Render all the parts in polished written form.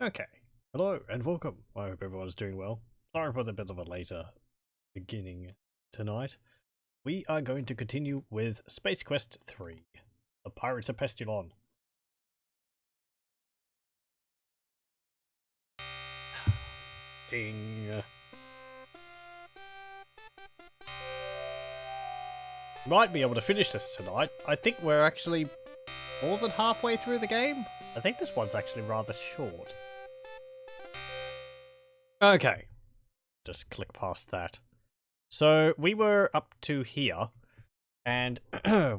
Okay, hello and welcome. I hope everyone's doing well. Sorry for the bit of a later beginning tonight. We are going to continue with Space Quest 3, The Pirates of Pestulon. Ding. Might be able to finish this tonight. I think we're actually more than halfway through the game. I think this one's actually rather short. Okay, just click past that. So we were up to here, and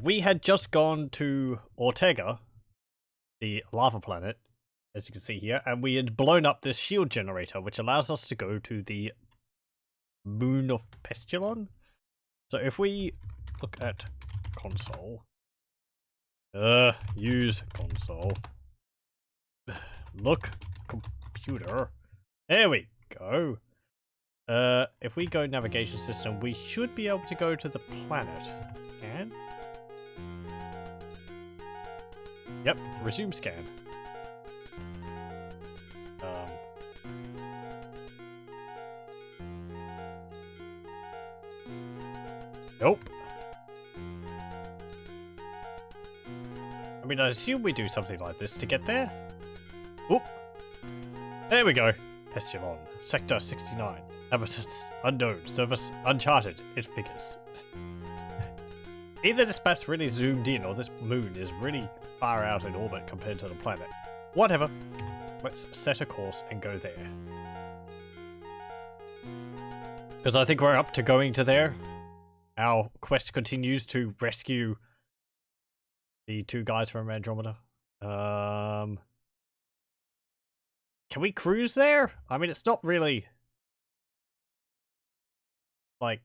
we had just gone to Ortega, the lava planet, as you can see here, and we had blown up this shield generator, which allows us to go to the moon of Pestulon. So if we look at console, use console, look computer, there we go. If we go navigation system, we should be able to go to the planet. Scan? Yep, resume scan. Nope. I mean, I assume we do something like this to get there. Oop. There we go. Pestulon, Sector 69. Inhabitants, unknown. Service, uncharted. It figures. Either this map's really zoomed in, or this moon is really far out in orbit compared to the planet. Whatever. Let's set a course and go there. Because I think we're up to going to there. Our quest continues to rescue the two guys from Andromeda. Can we cruise there? I mean, it's not really like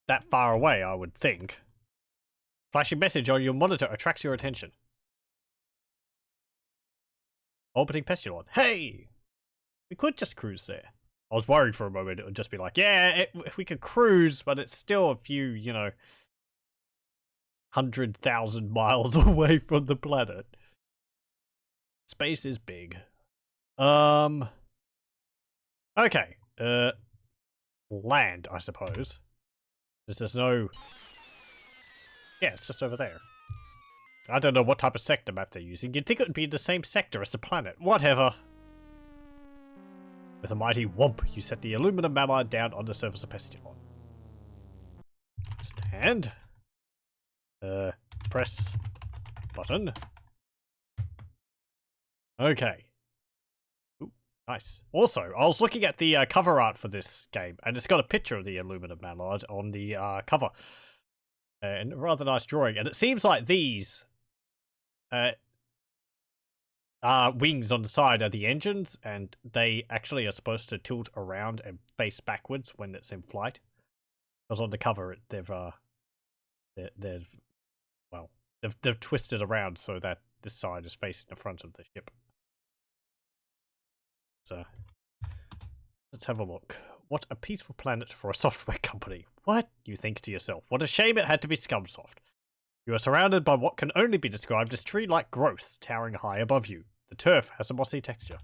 that far away, I would think. Flashing message on your monitor attracts your attention. Orbiting Pestulon. Hey! We could just cruise there. I was worried for a moment it would just be like, yeah, if we could cruise, but it's still a few, 100,000 miles away from the planet. Space is big. Okay. Land, I suppose. There's no... Yeah, it's just over there. I don't know what type of sector map they're using. You'd think it would be in the same sector as the planet. Whatever. With a mighty whomp, you set the aluminum mallard down on the surface of Pestulon. Stand. Press button. Okay. Ooh, nice. Also, I was looking at the cover art for this game, and it's got a picture of the aluminum mallard on the cover. And a rather nice drawing. And it seems like these wings on the side are the engines, and they actually are supposed to tilt around and face backwards when it's in flight. Because on the cover, they've twisted around so that this side is facing the front of the ship. So, let's have a look. What a peaceful planet for a software company. What? You think to yourself. What a shame it had to be Scumsoft. You are surrounded by what can only be described as tree-like growths towering high above you. The turf has a mossy texture.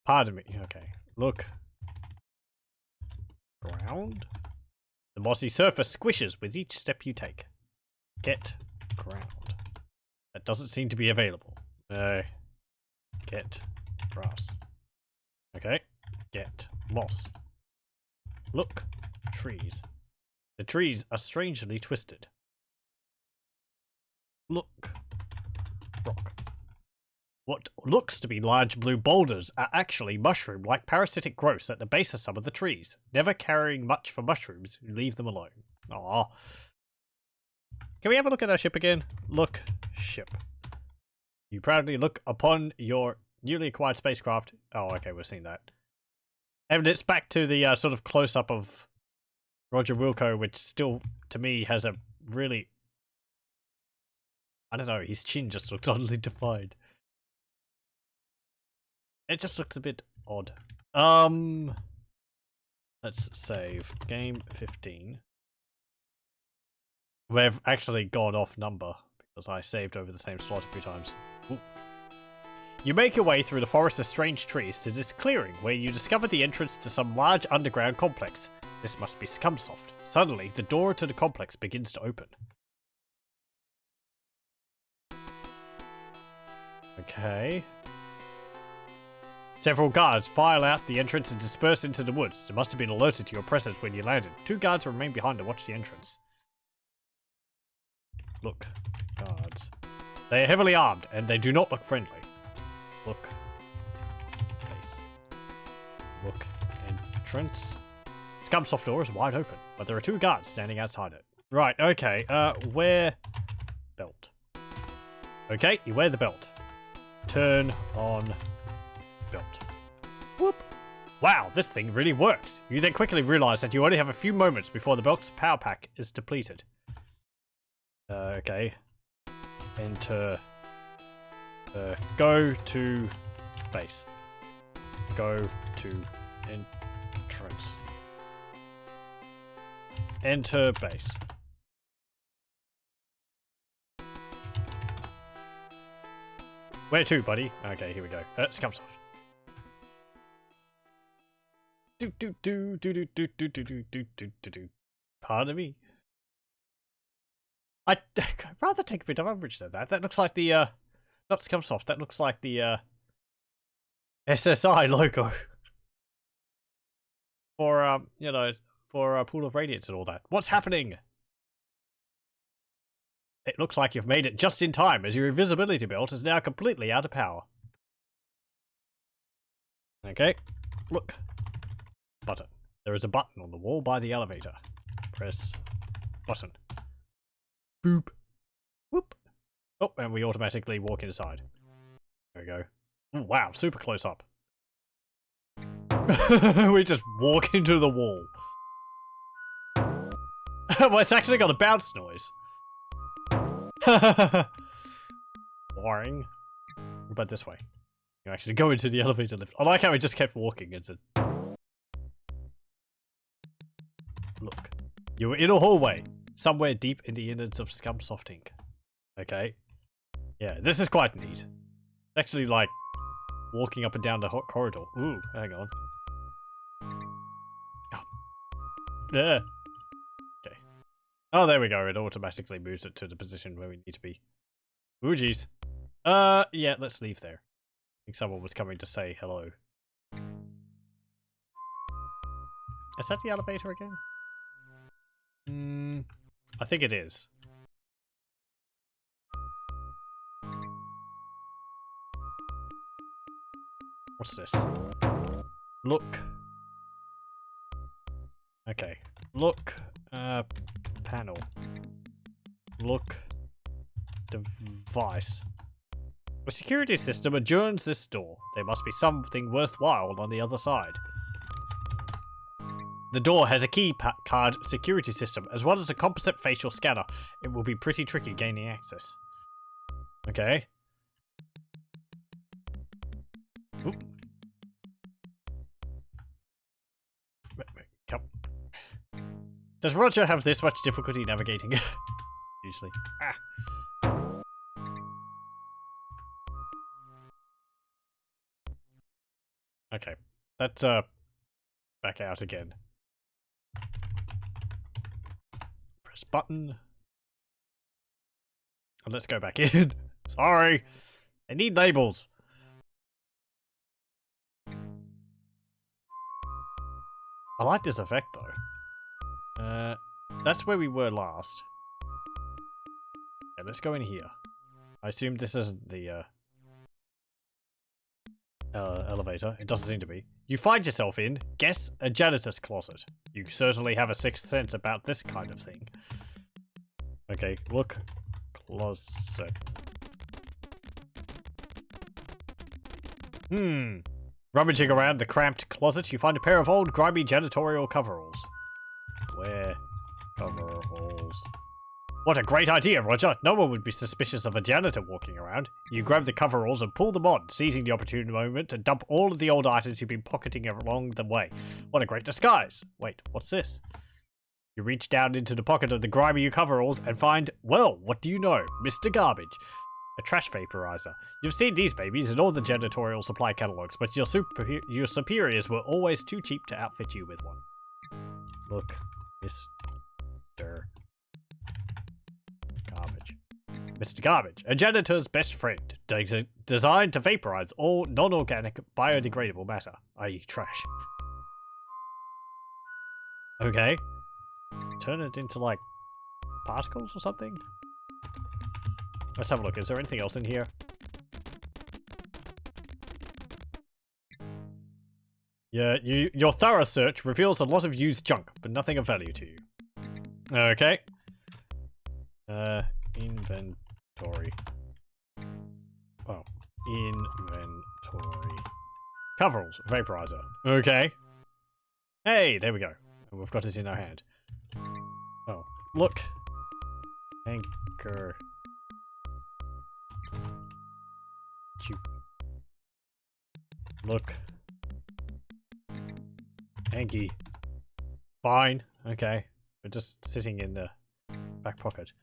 Pardon me. Okay. Look. Ground. The mossy surface squishes with each step you take. Get ground. That doesn't seem to be available. Get grass. Okay. Get moss. Look. Trees. The trees are strangely twisted. Look. Rock. What looks to be large blue boulders are actually mushroom-like parasitic growths at the base of some of the trees. Never caring much for mushrooms, you leave them alone. Aww. Can we have a look at our ship again? Look. Ship. You proudly look upon your newly acquired spacecraft. Oh, okay, we've seen that. And it's back to the sort of close-up of Roger Wilco, which still, to me, has a really... I don't know, his chin just looks oddly defined. It just looks a bit odd. Let's save. Game 15. We've actually gone off number, As I saved over the same slot a few times. Ooh. You make your way through the forest of strange trees to this clearing, where you discover the entrance to some large underground complex. This must be Scumsoft. Suddenly, the door to the complex begins to open. Okay. Several guards file out the entrance and disperse into the woods. They must have been alerted to your presence when you landed. 2 guards remain behind to watch the entrance. Look. Guards. They are heavily armed, and they do not look friendly. Look. Place. Look. Entrance. Scumsoft door is wide open, but there are 2 guards standing outside it. Right, okay. Wear belt. Okay, you wear the belt. Turn on belt. Whoop. Wow, this thing really works. You then quickly realize that you only have a few moments before the belt's power pack is depleted. Okay. Enter. Go to base. Go to entrance. Enter base. Where to, buddy? Okay, here we go. Scumsoft. Do. Pardon me. I'd rather take a bit of umbrage than that. That looks like the, not Scumsoft, that looks like the, SSI logo. For, you know, for Pool of Radiance and all that. What's happening? It looks like you've made it just in time, as your invisibility belt is now completely out of power. Okay. Look. Button. There is a button on the wall by the elevator. Press button. Boop. Whoop. Oh, and we automatically walk inside. There we go. Oh, wow, super close up. We just walk into the wall. Well, it's actually got a bounce noise. Boring. What about this way? You actually go into the elevator lift. I like how we just kept walking into. Look. You were in a hallway. Somewhere deep in the innards of Scumsoft Inc. Okay. Yeah, this is quite neat. Actually, like, walking up and down the hot corridor. Ooh, hang on. Oh. Yeah. Okay. Oh, there we go. It automatically moves it to the position where we need to be. Ooh, jeez. Yeah, let's leave there. I think someone was coming to say hello. Is that the elevator again? I think it is. What's this? Look. Okay. Look. Panel. Look. Device. The security system adjourns this door. There must be something worthwhile on the other side. The door has a key card security system, as well as a composite facial scanner. It will be pretty tricky gaining access. Okay. Oop. Come. Does Roger have this much difficulty navigating? Usually. Ah. Okay. Let's, back out again. Press button. And let's go back in. Sorry. I need labels. I like this effect, though. That's where we were last. Okay, let's go in here. I assume this isn't the, elevator. It doesn't seem to be. You find yourself in, guess, a janitor's closet. You certainly have a sixth sense about this kind of thing. Okay, look. Closet. Rummaging around the cramped closet, you find a pair of old, grimy janitorial coveralls. Wear coveralls. What a great idea, Roger! No one would be suspicious of a janitor walking around. You grab the coveralls and pull them on, seizing the opportune moment to dump all of the old items you've been pocketing along the way. What a great disguise! Wait, what's this? You reach down into the pocket of the grimy coveralls and find, well, what do you know? Mr. Garbage. A trash vaporizer. You've seen these babies in all the janitorial supply catalogs, but your superiors were always too cheap to outfit you with one. Look, Mr. Garbage. Mr. Garbage, a janitor's best friend, designed to vaporize all non-organic, biodegradable matter, i.e. trash. Okay. Turn it into, like, particles or something? Let's have a look. Is there anything else in here? Yeah, your thorough search reveals a lot of used junk, but nothing of value to you. Okay. Inventory. Oh, inventory. Coveralls, vaporizer. Okay. Hey, there we go. We've got it in our hand. Oh, look. Anchor. Chief. Look. Hanky. Fine. Okay. We're just sitting in the back pocket.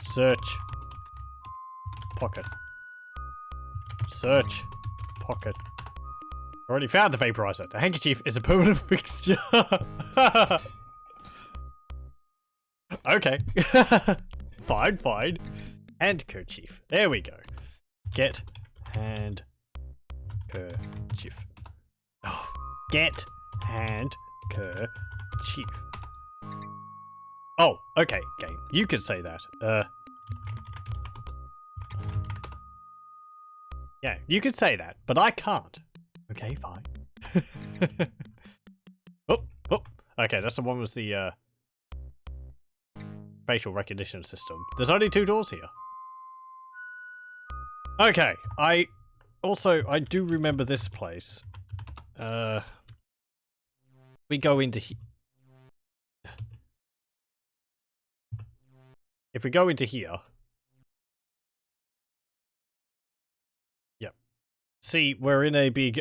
Search. Pocket. Search. Pocket. Already found the vaporizer. The handkerchief is a permanent fixture. Okay. Fine, fine. Handkerchief. There we go. Get handkerchief. Oh, get handkerchief. Oh, okay, game. You could say that. Yeah, you could say that, but I can't. Okay, fine. Oh. Okay, that's the one with the facial recognition system. There's only 2 doors here. Okay, I do remember this place. We go into if we go into here. Yep. See, we're in a big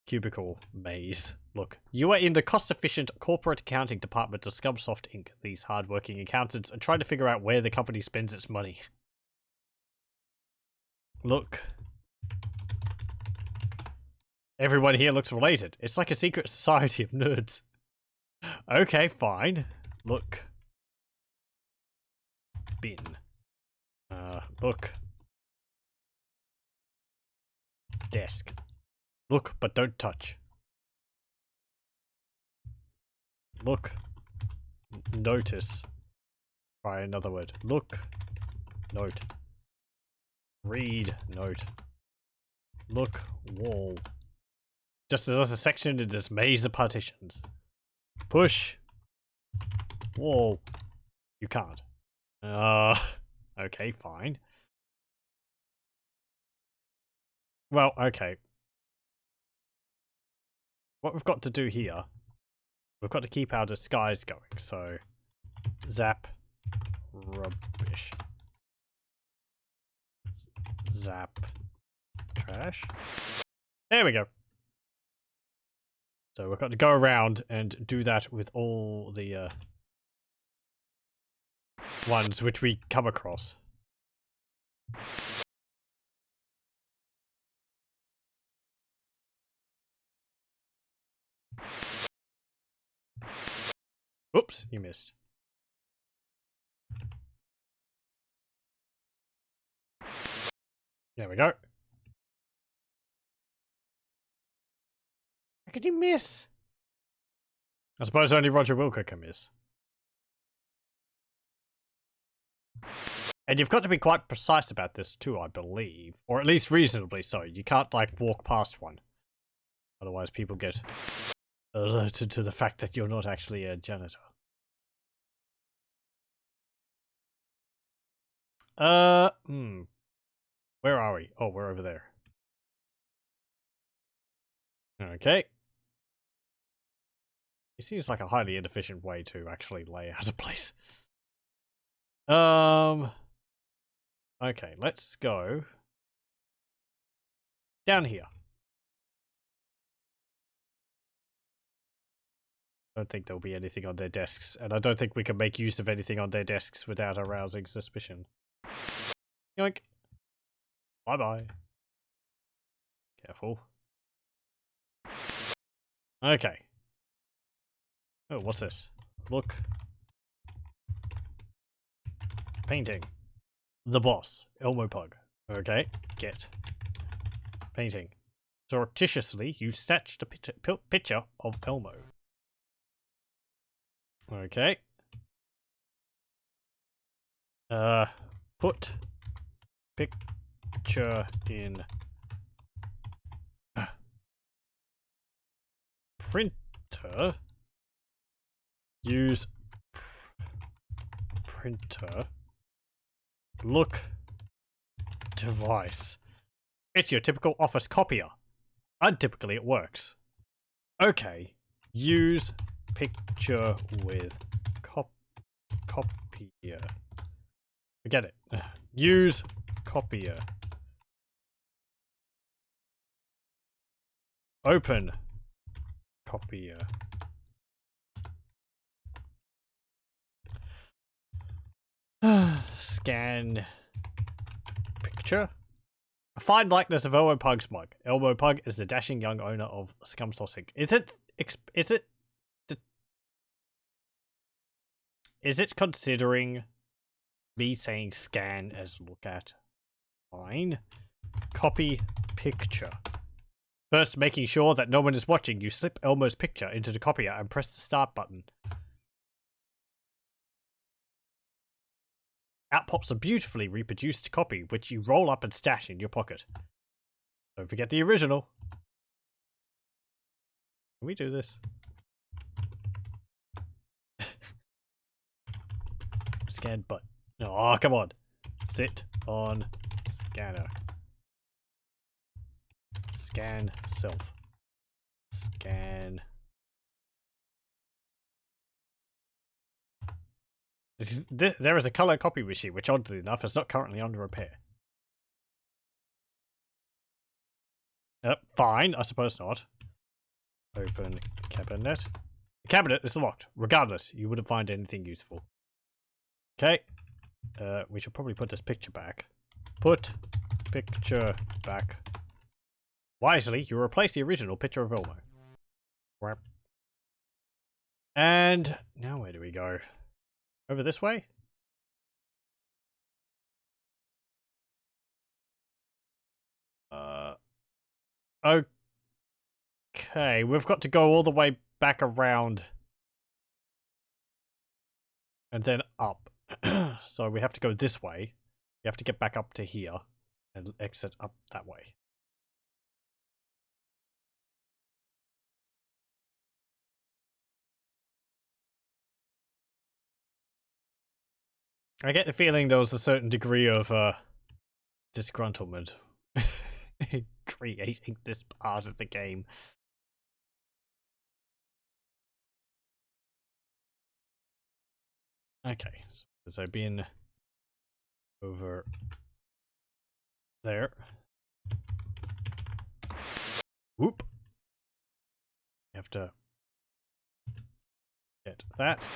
cubicle maze. Look, you are in the cost-efficient corporate accounting department of Scumsoft Inc. These hard-working accountants are trying to figure out where the company spends its money. Look. Everyone here looks related. It's like a secret society of nerds. Okay, fine. Look. Bin. Look. Desk. Look, but don't touch. Look. Notice. Try another word. Look. Note. Read. Note. Look. Wall. Just another section in this maze of partitions. Push. Wall. You can't. Okay, fine. Well, okay. What we've got to do here, we've got to keep our disguise going, so zap rubbish. Zap trash. There we go. So we've got to go around and do that with all the ones which we come across. Oops, you missed. There we go. How could you miss? I suppose only Roger Wilco can miss. And you've got to be quite precise about this too, I believe. Or at least reasonably so. You can't, like, walk past one. Otherwise people get alerted to the fact that you're not actually a janitor. Where are we? Oh, we're over there. Okay. It seems like a highly inefficient way to actually lay out a place. Okay, let's go down here. I don't think there'll be anything on their desks, and I don't think we can make use of anything on their desks without arousing suspicion. Yoink. Bye-bye. Careful. Okay. Oh, what's this? Look. Painting. The boss. Elmo Pug. Okay. Get. Painting. Surreptitiously, you snatched a picture of Elmo. Okay. Put picture in printer. Use printer. Look device. It's your typical office copier. Untypically it works. Okay. Use picture with copier. Forget it. Use copier. Open copier. Scan picture. A fine likeness of Elmo Pug's mug. Elmo Pug is the dashing young owner of Scumsossing. Is it considering me saying scan as look at? Fine. Copy picture. First, making sure that no one is watching, you slip Elmo's picture into the copier and press the start button. Out pops a beautifully reproduced copy, which you roll up and stash in your pocket. Don't forget the original. Can we do this? Scan button. Oh, come on. Sit on scanner. Scan self. Scan. There is a color copy machine, which oddly enough is not currently under repair. Fine, I suppose not. Open cabinet. The cabinet is locked. Regardless, you wouldn't find anything useful. Okay. We should probably put this picture back. Put picture back. Wisely, you replace the original picture of Elmo. Right. And now where do we go? Over this way? Okay, we've got to go all the way back around. And then up. So we have to go this way. We have to get back up to here. And exit up that way. I get the feeling there was a certain degree of disgruntlement in creating this part of the game. Okay, so I've been over there. Whoop. You have to get that.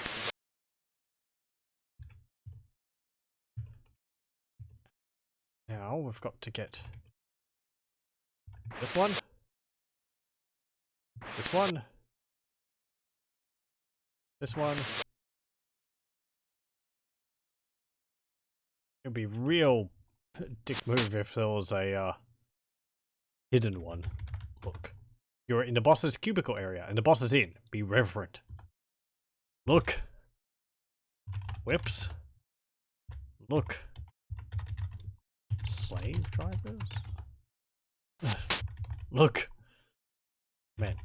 Now we've got to get this one. This one. This one. It'd be real dick move if there was a hidden one. Look. You're in the boss's cubicle area, and the boss is in. Be reverent. Look. Whips. Look. Slave drivers? Look. Man.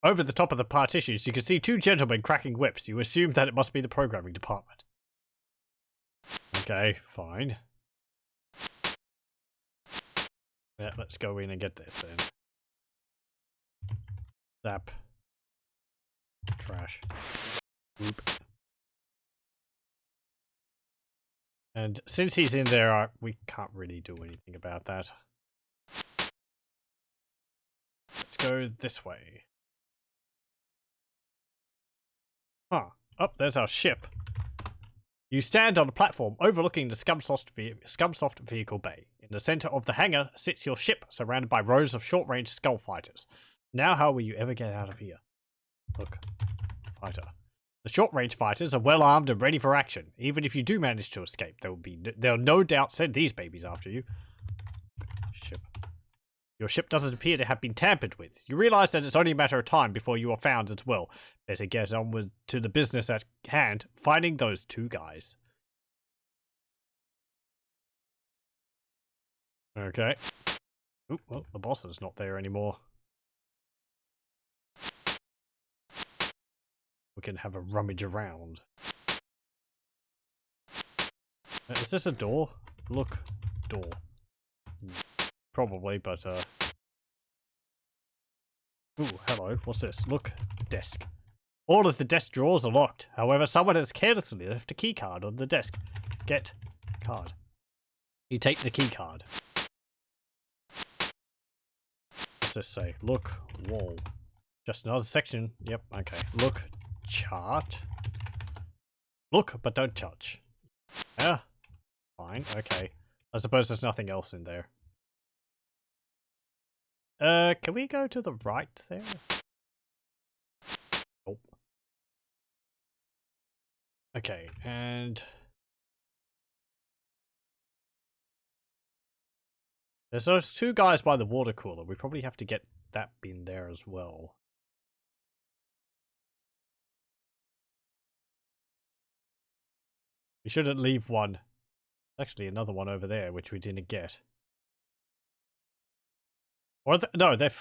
Over the top of the partitions, you can see two gentlemen cracking whips. You assume that it must be the programming department. Okay, fine. Yeah, let's go in and get this then. Zap. Trash. Oop. And since he's in there, we can't really do anything about that. Let's go this way. Huh. Oh, there's our ship. You stand on a platform overlooking the Scumsoft vehicle bay. In the center of the hangar sits your ship, surrounded by rows of short-range skull fighters. Now how will you ever get out of here? Look. Fighter. The short-range fighters are well armed and ready for action. Even if you do manage to escape, they'll no doubt send these babies after you. Ship. Your ship doesn't appear to have been tampered with. You realize that it's only a matter of time before you are found as well. Better get on to the business at hand, finding those two guys. Okay. Ooh, well, the boss is not there anymore. We can have a rummage around. Is this a door? Look, door. Probably, but Ooh, hello. What's this? Look, desk. All of the desk drawers are locked. However, someone has carelessly left a key card on the desk. Get card. You take the key card. What's this say? Look, wall. Just another section. Yep, okay. Look, chart. Look, but don't touch. Yeah. Fine, okay. I suppose there's nothing else in there. Can we go to the right there? Oh. Okay, and... there's those two guys by the water cooler. We probably have to get that bin there as well. We shouldn't leave one. Actually, another one over there, which we didn't get. Or no, they're...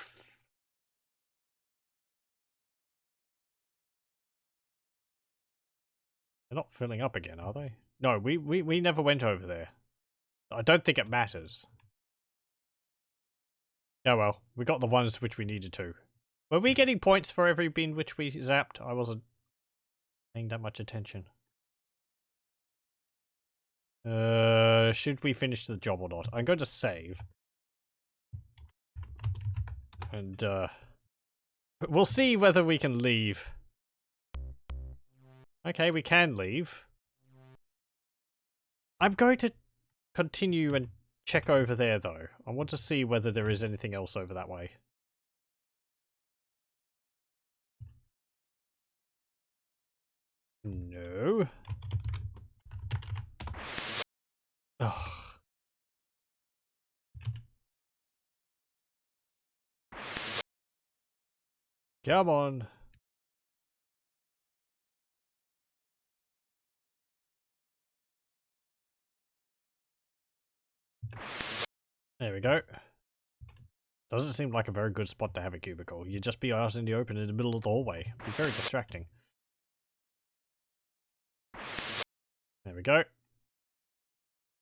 they're not filling up again, are they? No, we never went over there. I don't think it matters. Oh well, we got the ones which we needed to. Were we getting points for every bin which we zapped? I wasn't paying that much attention. Should we finish the job or not? I'm going to save. And, we'll see whether we can leave. Okay, we can leave. I'm going to continue and check over there, though. I want to see whether there is anything else over that way. No. Ugh. Come on. There we go. Doesn't seem like a very good spot to have a cubicle. You'd just be out in the open in the middle of the hallway. It'd be very distracting. There we go.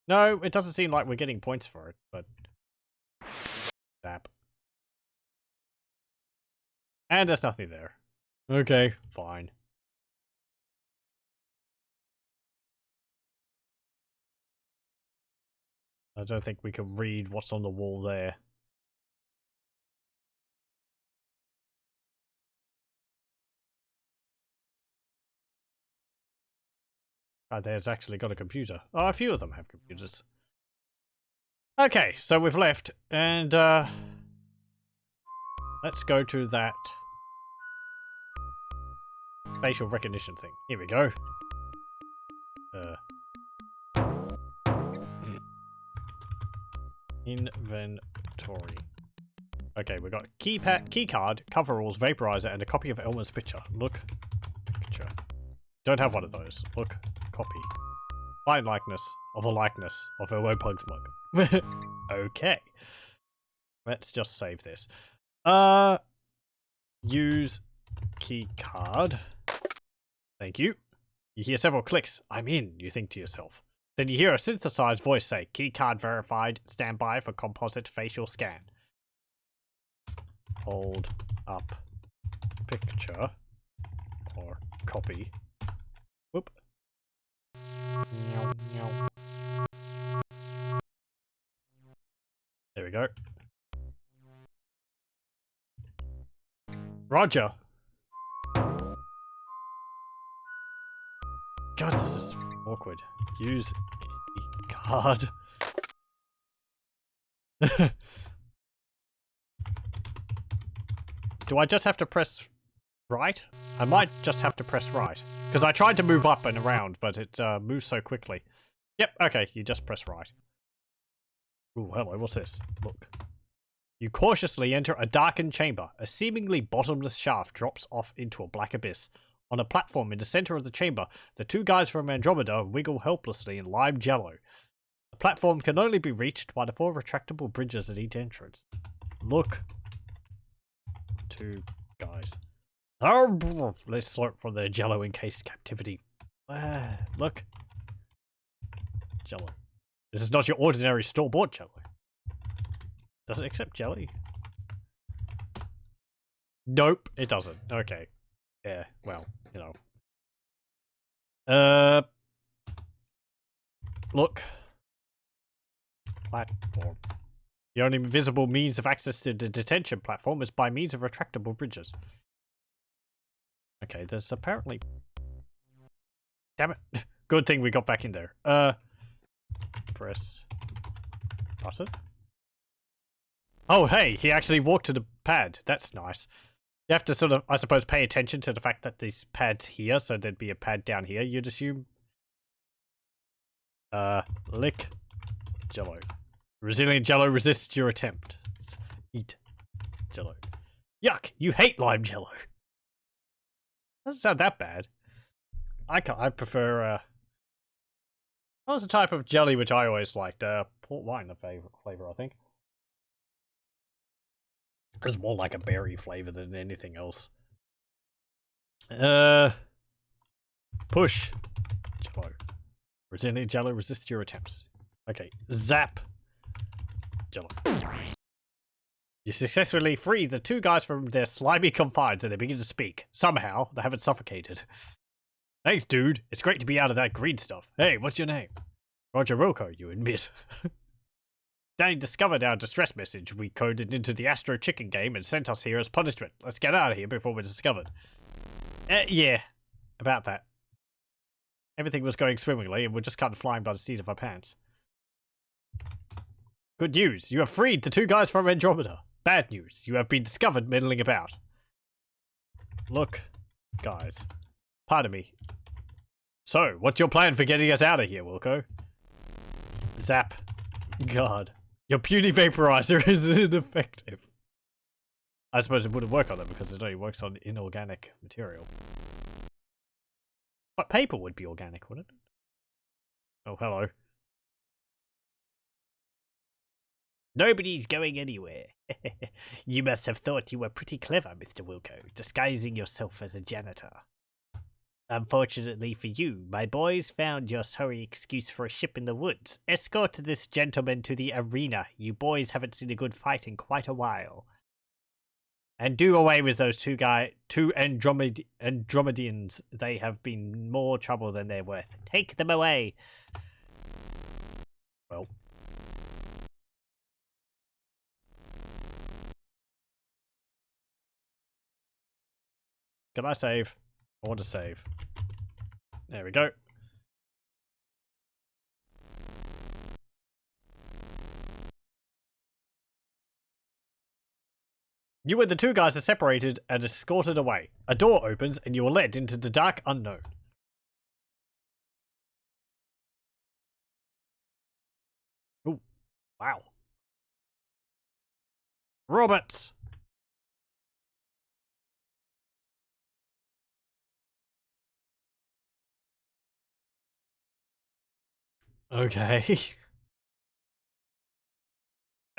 No, it doesn't seem like we're getting points for it, but... zap. And there's nothing there. Okay, fine. I don't think we can read what's on the wall there. Oh, there's actually got a computer. Oh, a few of them have computers. Okay, so we've left, and let's go to that facial recognition thing. Here we go. Inventory. Okay, we got keycard, coveralls, vaporizer, and a copy of Elmer's picture. Look, picture. Don't have one of those. Look, copy. Fine likeness of a likeness of Elmo Pug's mug. Okay. Let's just save this. Use keycard. Thank you. You hear several clicks. I'm in, you think to yourself. Then you hear a synthesized voice say, keycard verified, stand by for composite facial scan. Hold up picture or copy. Whoop. There we go. Roger. God, this is awkward. Use a card. Do I just have to press right? I might just have to press right. Because I tried to move up and around, but it moves so quickly. Yep, okay, you just press right. Ooh, hello, what's this? Look. You cautiously enter a darkened chamber. A seemingly bottomless shaft drops off into a black abyss. On a platform in the center of the chamber, the two guys from Andromeda wiggle helplessly in lime jello. The platform can only be reached by the four retractable bridges at each entrance. Look. Two guys. Oh, let's slurp from their jello-encased captivity. Look. Jello. This is not your ordinary store-bought jello. Does it accept jelly? Nope, it doesn't. Okay. Yeah, well, you know. Look. Platform. The only visible means of access to the detention platform is by means of retractable bridges. Okay, there's apparently... Damn it. Good thing we got back in there. Press... button? Oh, hey, he actually walked to the pad. That's nice. You have to sort of, I suppose, pay attention to the fact that these pads here, so there'd be a pad down here, you'd assume. Lick jello. Resilient jello resists your attempt. Eat jello. Yuck, you hate lime jello. Doesn't sound that bad. I prefer, what was the type of jelly which I always liked? Port wine, the flavor, I think. It's more like a berry flavor than anything else. Push. Jello. Resilient jello resists your attempts. Okay. Zap. Jello. You successfully free the two guys from their slimy confines and they begin to speak. Somehow, they haven't suffocated. Thanks, dude. It's great to be out of that green stuff. Hey, what's your name? Roger Wilco, you admit. Danny discovered our distress message we coded into the Astro Chicken game and sent us here as punishment. Let's get out of here before we're discovered. Yeah, about that. Everything was going swimmingly and we're just kind of flying by the seat of our pants. Good news, you have freed the two guys from Andromeda. Bad news, you have been discovered meddling about. Look, guys. Pardon me. So, what's your plan for getting us out of here, Wilco? Zap. God. Your puny vaporizer is ineffective. I suppose it wouldn't work on them because it only works on inorganic material. But paper would be organic, wouldn't it? Oh, hello. Nobody's going anywhere. You must have thought you were pretty clever, Mr. Wilco, disguising yourself as a janitor. Unfortunately for you, my boys found your sorry excuse for a ship in the woods. Escort this gentleman to the arena. You boys haven't seen a good fight in quite a while. And do away with those two Andromedians. They have been more trouble than they're worth. Take them away. Well. Can I save? I want to save. There we go. You and the two guys are separated and escorted away. A door opens and you are led into the dark unknown. Ooh, wow. Robots! Okay.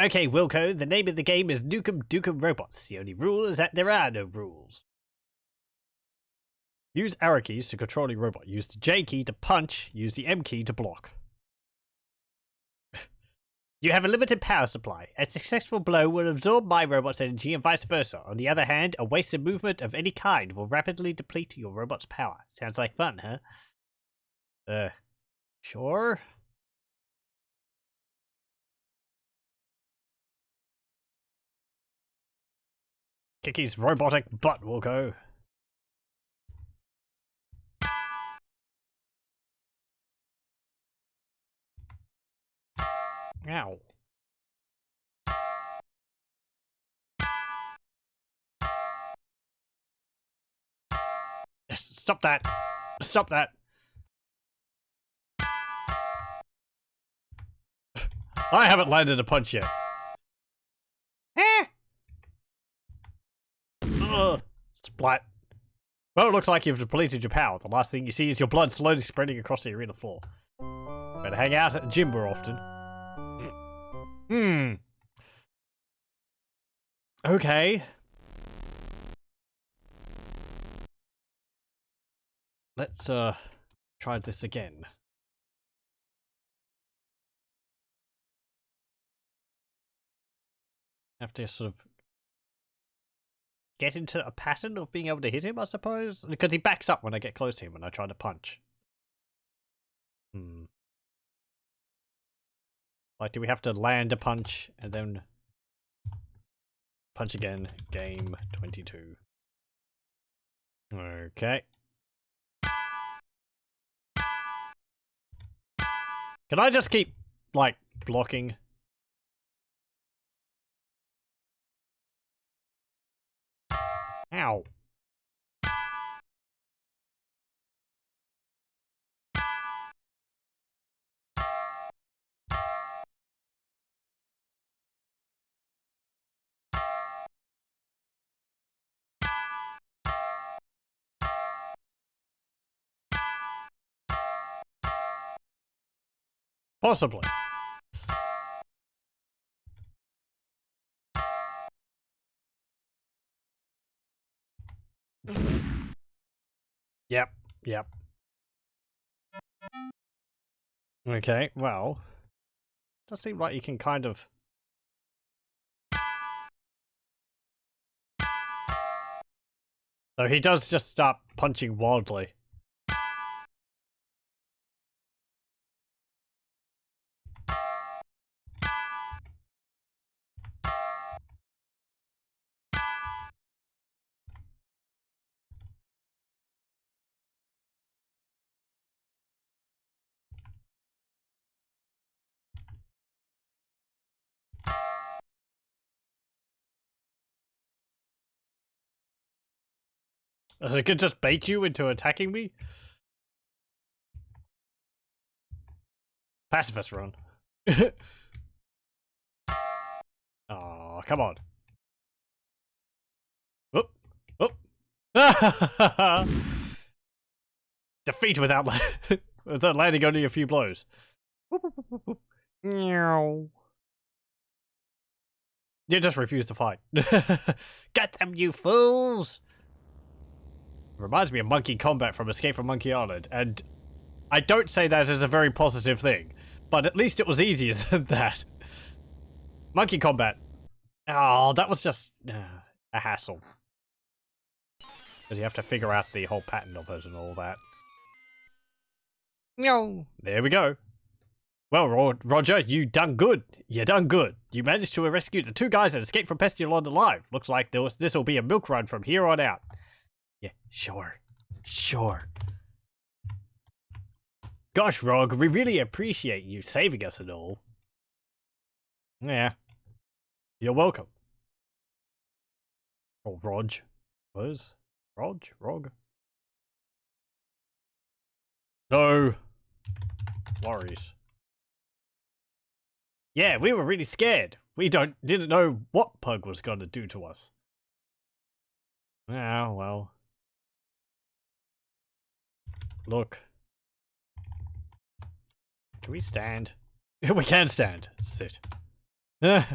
Okay, Wilco, the name of the game is Nukem Dukem Robots. The only rule is that there are no rules. Use arrow keys to control your robot. Use the J key to punch. Use the M key to block. You have a limited power supply. A successful blow will absorb my robot's energy and vice versa. On the other hand, a wasted movement of any kind will rapidly deplete your robot's power. Sounds like fun, huh? Sure? Kiki's robotic butt will go. Ow. Yes, stop that. Stop that. I haven't landed a punch yet. Splat. Well, it looks like you've depleted your power. The last thing you see is your blood slowly spreading across the arena floor. Better hang out at the gym more often. Okay. Let's, try this again. Have to sort of get into a pattern of being able to hit him, I suppose? Because he backs up when I get close to him when I try to punch. Like, do we have to land a punch and then punch again? Game 22. Okay. Can I just keep, like, blocking? Ow. Possibly. Yep, yep. Okay, well. Does seem like you can kind of... So he does just start punching wildly. So it could just bait you into attacking me? Pacifist run. Oh, come on. Oop. Oop. Defeat without landing only a few blows. You just refuse to fight. Get them, you fools! Reminds me of Monkey Combat from Escape from Monkey Island, and I don't say that as a very positive thing, but at least it was easier than that. Monkey Combat. Oh, that was just a hassle. Because you have to figure out the whole pattern of it and all that. No. There we go. Well, Roger, you done good. You done good. You managed to rescue the two guys that escaped from Pestulon alive. Looks like this will be a milk run from here on out. Yeah, sure. Sure. Gosh, Rog, we really appreciate you saving us and all. Yeah. You're welcome. Or Rog. Was? Rog? No. Worries. Yeah, we were really scared. We didn't know what Pug was going to do to us. Yeah, well. Look. Can we stand? We can stand. Sit. Hey,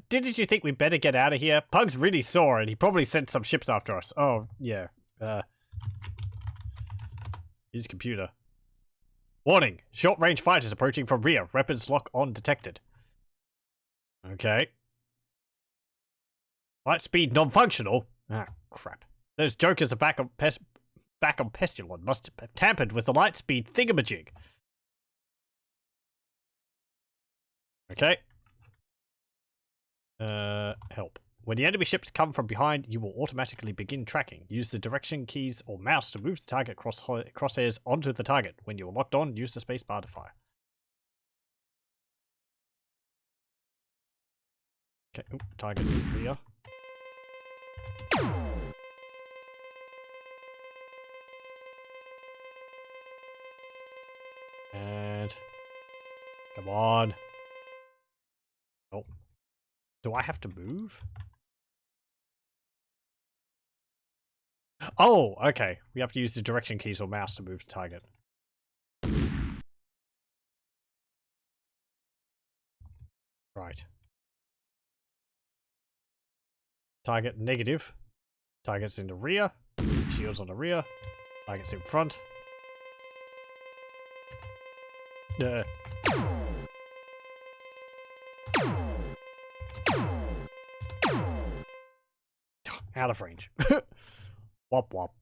didn't you think we'd better get out of here? Pug's really sore and he probably sent some ships after us. Oh, yeah. His computer. Warning! Short-range fighters approaching from rear. Weapons lock on detected. Okay. Light speed non-functional? Ah, crap. Those jokers are back on Pestulon. Must have tampered with the light speed thingamajig. Okay. Help. When the enemy ships come from behind, you will automatically begin tracking. Use the direction keys or mouse to move the target crosshairs onto the target. When you are locked on, use the spacebar to fire. Okay, target rear. And come on. Oh. Do I have to move? Oh, okay. We have to use the direction keys or mouse to move the target. Right. Target negative. Target's in the rear. Shields on the rear. Target's in front. Out of range. Wop wop.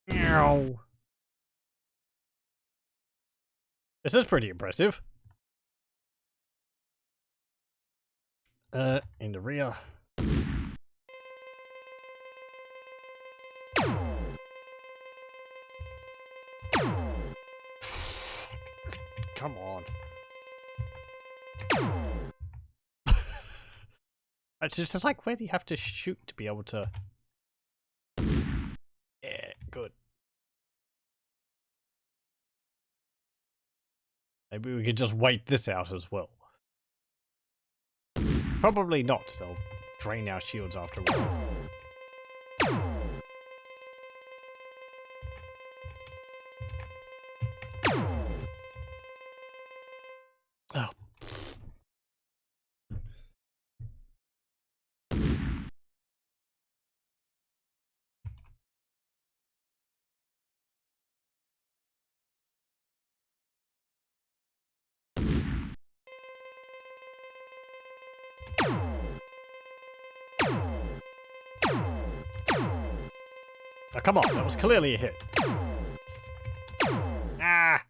Meow. This is pretty impressive. In the rear. Come on. It's just like, where do you have to shoot to be able to... Yeah, good. Maybe we could just wait this out as well. Probably not. They'll drain our shields after a while. Oh. Oh, come on, that was clearly a hit. Ah!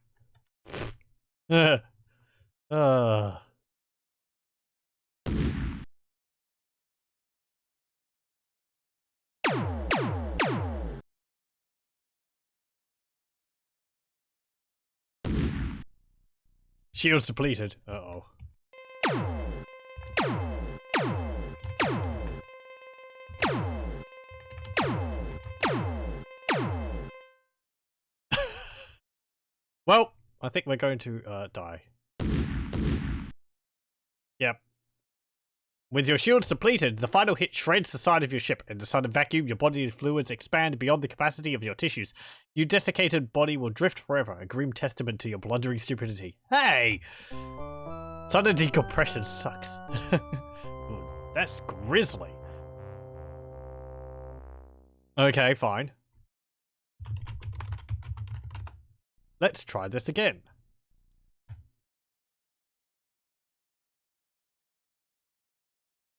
Shields depleted. Uh-oh. Well, I think we're going to die. Yep. With your shields depleted, the final hit shreds the side of your ship. In the sudden vacuum, your body fluids expand beyond the capacity of your tissues. Your desiccated body will drift forever, a grim testament to your blundering stupidity. Hey! Sudden decompression sucks. That's grisly. Okay, fine. Let's try this again.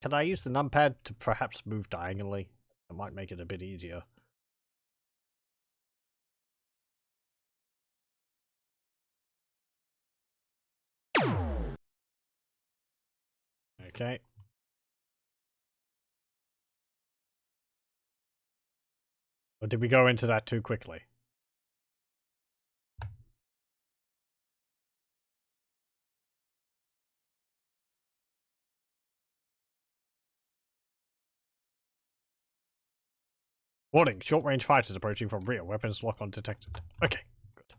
Can I use the numpad to perhaps move diagonally? That might make it a bit easier. Okay. Or did we go into that too quickly? Warning, short-range fighters approaching from rear. Weapons lock on detected. Okay, good.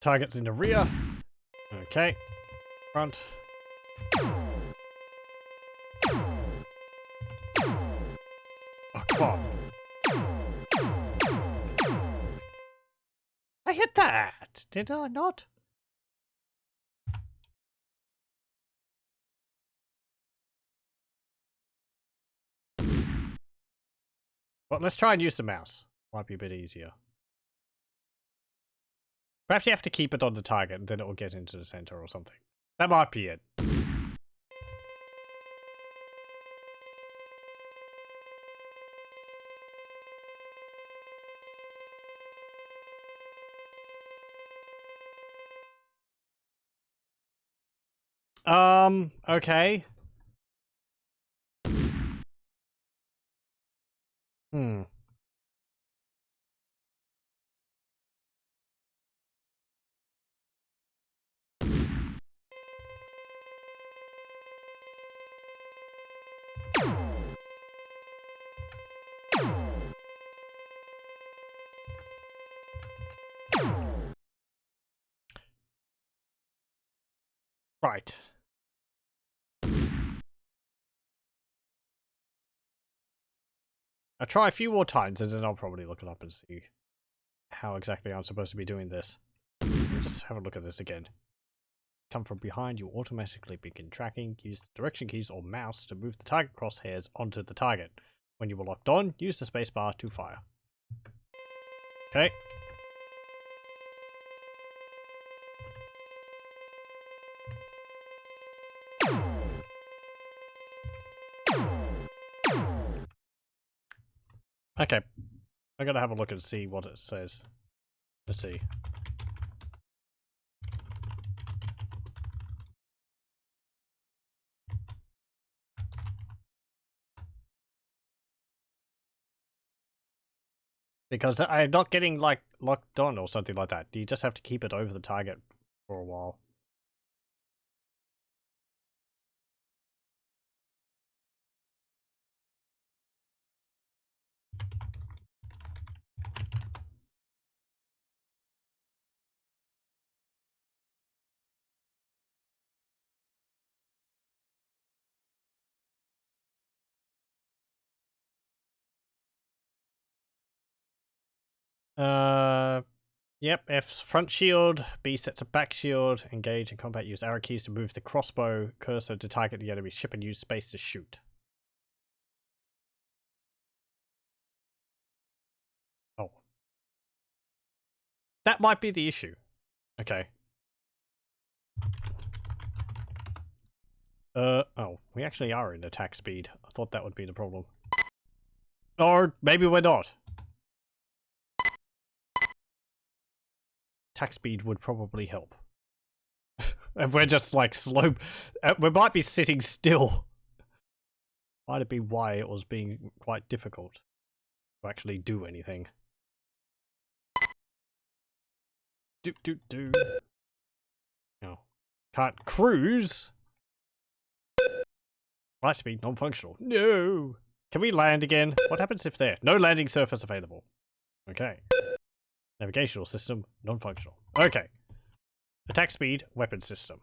Targets in the rear. Okay. Front. Oh, come on. I hit that, did I not? Well, let's try and use the mouse. Might be a bit easier. Perhaps you have to keep it on the target and then it will get into the center or something. That might be it. Okay. Hmm. Right. I'll try a few more times and then I'll probably look it up and see how exactly I'm supposed to be doing this. Let me just have a look at this again. Come from behind, you automatically begin tracking. Use the direction keys or mouse to move the target crosshairs onto the target. When you are locked on, use the spacebar to fire. Okay. Okay. I'm gonna have a look and see what it says. Let's see. Because I'm not getting, like, locked on or something like that. You just have to keep it over the target for a while. Yep, F's front shield, B sets a back shield, engage in combat, use arrow keys to move the crossbow cursor to target the enemy ship and use space to shoot. Oh. That might be the issue. Okay. Oh, we actually are in attack speed. I thought that would be the problem. Or maybe we're not. Attack speed would probably help. And we're just like slow. We might be sitting still. Might have been why it was being quite difficult to actually do anything. Do. No. Can't cruise. Light speed non-functional. No. Can we land again? What happens if there? No landing surface available. Okay. Navigational system non-functional. Okay. Attack speed, weapon system.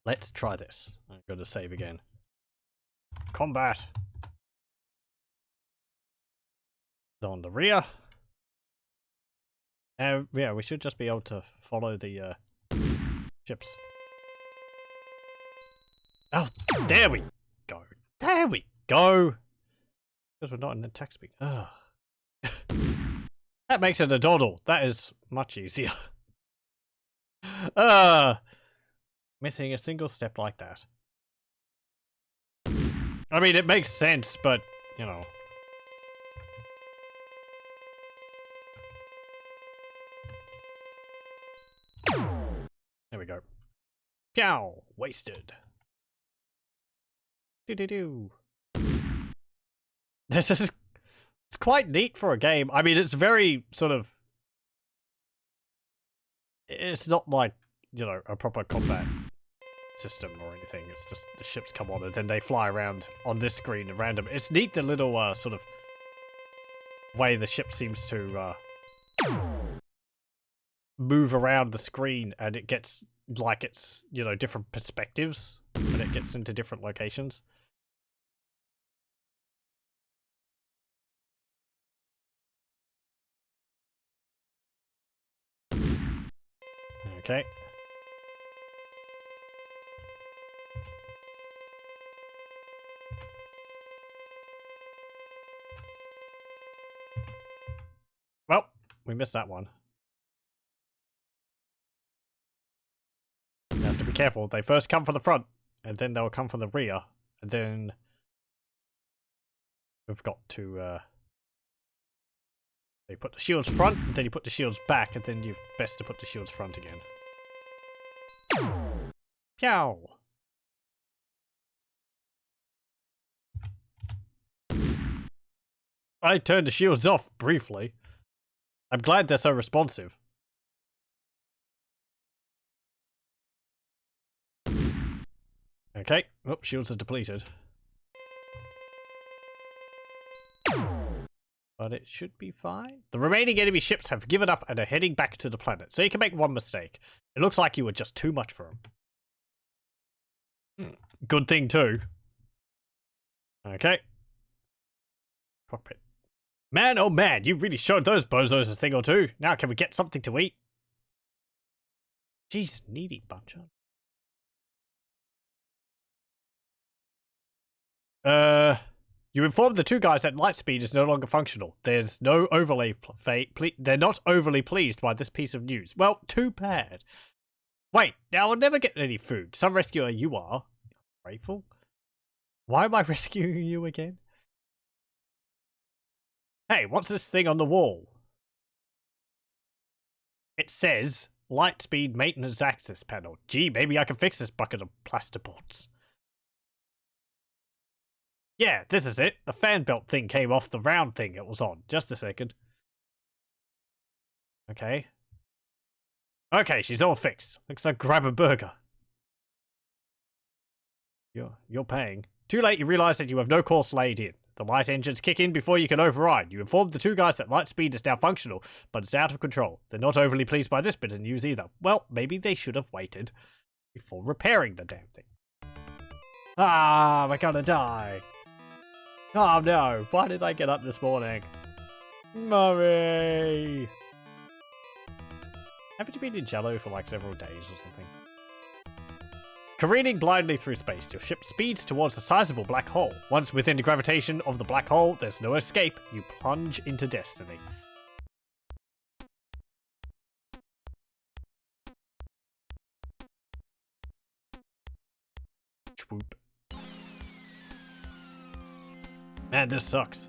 Let's try this. I'm going to save again. Combat. On the rear. Yeah, we should just be able to follow the ships. Oh, there we go. There we go. Because we're not in attack speed. Ugh. That makes it a doddle. That is much easier. Missing a single step like that. I mean, it makes sense, but, you know. There we go. Pow! Wasted. Do. This is... It's quite neat for a game. I mean, it's very sort of... It's not like, you know, a proper combat system or anything. It's just the ships come on and then they fly around on this screen at random. It's neat, the little sort of way the ship seems to move around the screen, and it gets like it's, you know, different perspectives when it gets into different locations. Okay. Well, we missed that one. You have to be careful. They first come from the front, and then they'll come from the rear, and then we've got to you put the shields front, and then you put the shields back, and then you're best to put the shields front again. Ciao. I turned the shields off briefly. I'm glad they're so responsive. Okay. Oh, shields are depleted. But it should be fine. The remaining enemy ships have given up and are heading back to the planet, so you can make one mistake. It looks like you were just too much for them. Good thing too. Okay. Cockpit. Man, oh man, you really showed those bozos a thing or two. Now can we get something to eat? Jeez, needy bunch. You informed the two guys that Lightspeed is no longer functional. There's no overlay. They're not overly pleased by this piece of news. Well, too bad. Wait, now I'll never get any food. Some rescuer you are. Grateful? Why am I rescuing you again? Hey, what's this thing on the wall? It says Lightspeed Maintenance Access Panel. Gee, maybe I can fix this bucket of plasterboards. Yeah, this is it. The fan belt thing came off the round thing it was on. Just a second. Okay. Okay, she's all fixed. Looks like grab a burger. You're paying. Too late, you realise that you have no course laid in. The light engines kick in before you can override. You informed the two guys that Lightspeed is now functional, but it's out of control. They're not overly pleased by this bit of news either. Well, maybe they should have waited before repairing the damn thing. Ah, we're gonna die. Oh no, why did I get up this morning? Mummy! Haven't you been in jello for like several days or something? Careening blindly through space, your ship speeds towards a sizable black hole. Once within the gravitation of the black hole, there's no escape. You plunge into destiny. Swoop. Man, this sucks.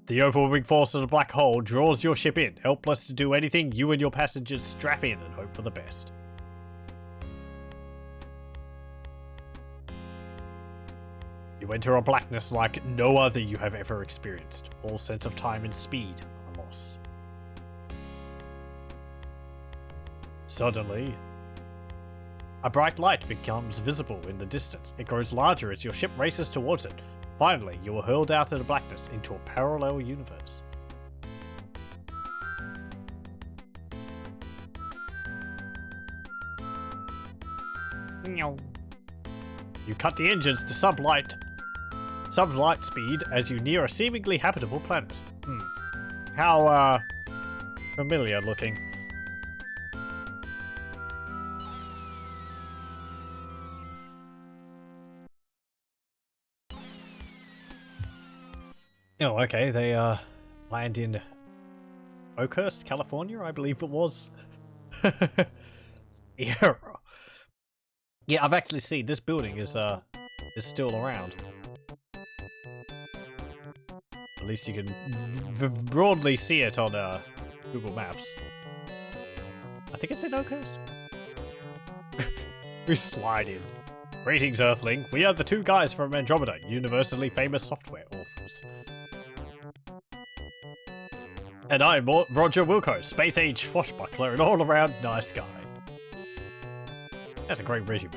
The overwhelming force of the black hole draws your ship in. Helpless to do anything, you and your passengers strap in and hope for the best. You enter a blackness like no other you have ever experienced. All sense of time and speed are lost. Suddenly, a bright light becomes visible in the distance. It grows larger as your ship races towards it. Finally, you are hurled out of the blackness into a parallel universe. You cut the engines to sublight speed as you near a seemingly habitable planet. How, familiar looking. Oh, okay, they, land in Oakhurst, California, I believe it was. Yeah. Yeah, I've actually seen this building is still around. At least you can broadly see it on Google Maps. I think it's in Oakhurst. We slide in. Greetings, Earthling. We are the two guys from Andromeda, universally famous software authors. And I'm Roger Wilco, space-age swashbuckler and all-around nice guy. That's a great resume.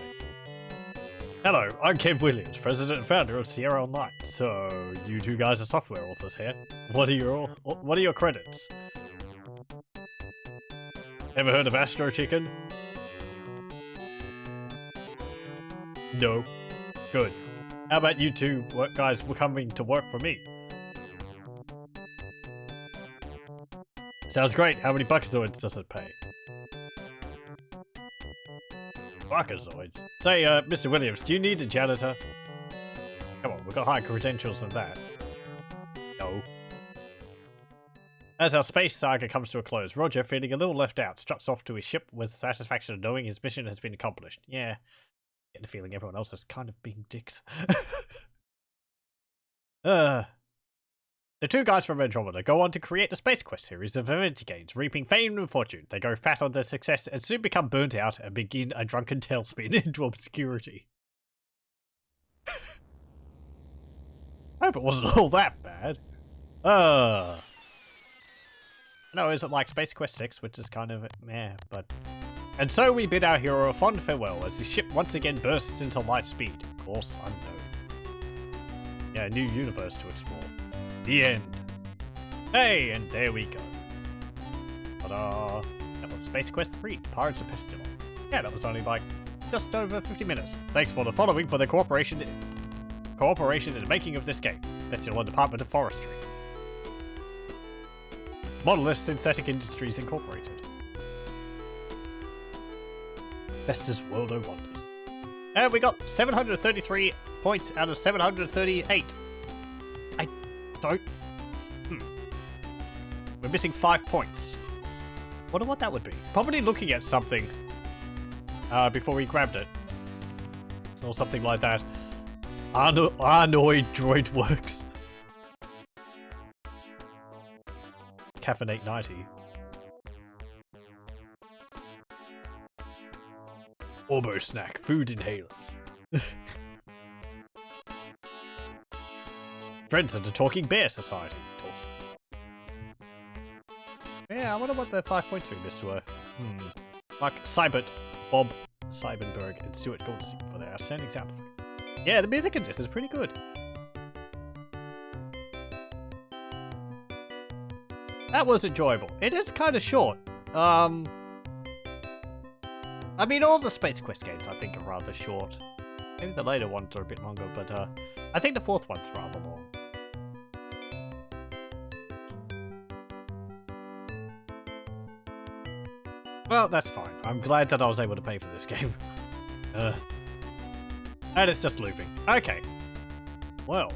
Hello, I'm Ken Williams, president and founder of Sierra Online. So, you two guys are software authors here. What are your credits? Ever heard of Astro Chicken? No. Good. How about you two guys coming to work for me? Sounds great. How many buckazoids does it pay? Buckazoids? Say, Mr. Williams, do you need a janitor? Come on, we've got higher credentials than that. No. As our space saga comes to a close, Roger, feeling a little left out, struts off to his ship with satisfaction of knowing his mission has been accomplished. Yeah. Get the feeling everyone else is kind of being dicks. The two guys from Andromeda go on to create the Space Quest series of adventure games, reaping fame and fortune. They go fat on their success and soon become burnt out and begin a drunken tailspin into obscurity. I hope it wasn't all that bad. No, is it like Space Quest 6, which is kind of meh, but... And so we bid our hero a fond farewell as the ship once again bursts into light speed. Course unknown. Yeah, a new universe to explore. The end. Hey, and there we go. Ta-da! That was Space Quest 3, Pirates of Pestulon. Yeah, that was only like just over 50 minutes. Thanks for the following for the cooperation in the making of this game. Pestulon Department of Forestry. Monolith Synthetic Industries Incorporated. Vesta's World of Wonders. And we got 733 points out of 738. I don't... We're missing 5 points. Wonder what that would be. Probably looking at something before we grabbed it. Or something like that. Arnoid Droid Works. Caffeinate 90. Orbo Snack, food inhalers. Friends of the Talking Bear Society. Yeah, I wonder what the 5 points we missed were. Like Cybert, Bob Seibenberg, and Stuart Goldstein for their outstanding sound effects. Yeah, the music in this is pretty good. That was enjoyable. It is kind of short. I mean, all the Space Quest games I think are rather short. Maybe the later ones are a bit longer, but I think the fourth one's rather long. Well, that's fine. I'm glad that I was able to pay for this game. And it's just looping. Okay. Well.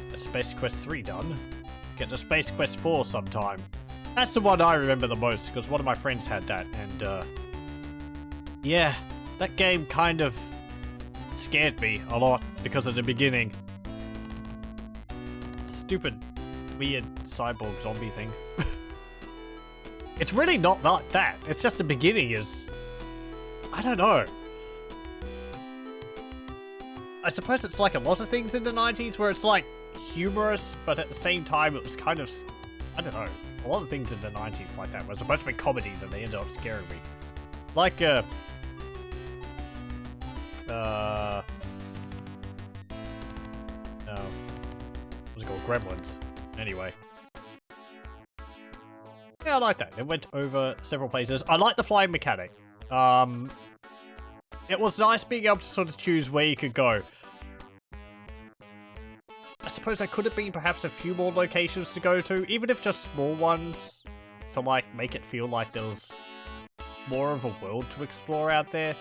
That's Space Quest 3 done. Get to Space Quest 4 sometime. That's the one I remember the most, because one of my friends had that, and, yeah, that game kind of scared me a lot because of the beginning. Stupid, weird cyborg zombie thing. It's really not like that. It's just the beginning is... I don't know. I suppose it's like a lot of things in the 90s where it's like humorous, but at the same time it was kind of... I don't know. A lot of things in the 90s like that were supposed to be comedies and they ended up scaring me. Like, no. What's it called? Gremlins. Anyway. Yeah, I like that. It went over several places. I like the flying mechanic. It was nice being able to sort of choose where you could go. I suppose there could have been perhaps a few more locations to go to, even if just small ones, to like make it feel like there was more of a world to explore out there.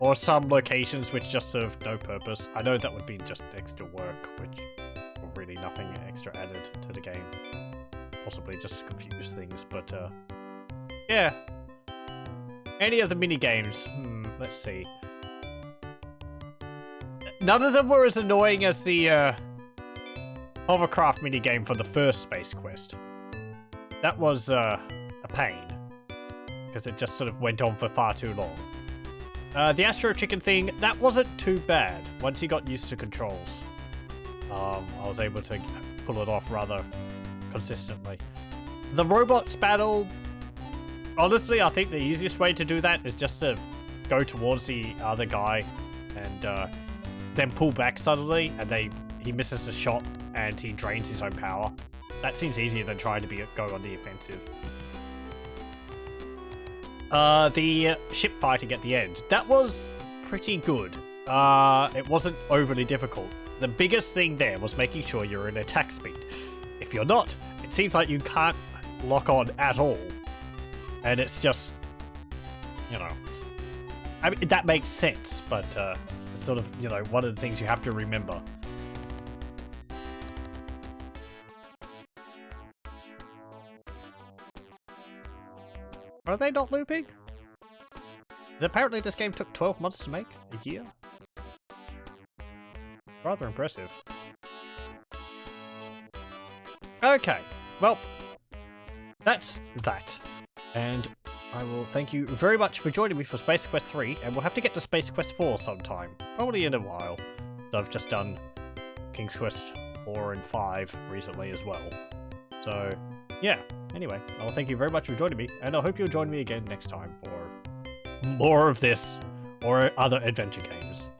Or some locations which just serve no purpose. I know that would be just extra work, which... really nothing extra added to the game. Possibly just confuse things, but yeah. Any of the mini games? Let's see. None of them were as annoying as the hovercraft mini game for the first Space Quest. That was a pain because it just sort of went on for far too long. The Astro Chicken thing, that wasn't too bad once you got used to controls. I was able to pull it off rather consistently. The robots battle, honestly, I think the easiest way to do that is just to go towards the other guy and then pull back suddenly, and he misses the shot and he drains his own power. That seems easier than trying to go on the offensive. The ship fighting at the end, that was pretty good. It wasn't overly difficult. The biggest thing there was making sure you're in attack speed. If you're not, it seems like you can't lock on at all. And it's just, you know, I mean, that makes sense, but it's sort of, you know, one of the things you have to remember. Are they not looping? Apparently this game took 12 months to make. A year? Rather impressive. Okay, well, that's that. And I will thank you very much for joining me for Space Quest 3, and we'll have to get to Space Quest 4 sometime. Probably in a while. So I've just done King's Quest 4 and 5 recently as well. So, yeah. Anyway, I will thank you very much for joining me, and I hope you'll join me again next time for more of this, or other adventure games.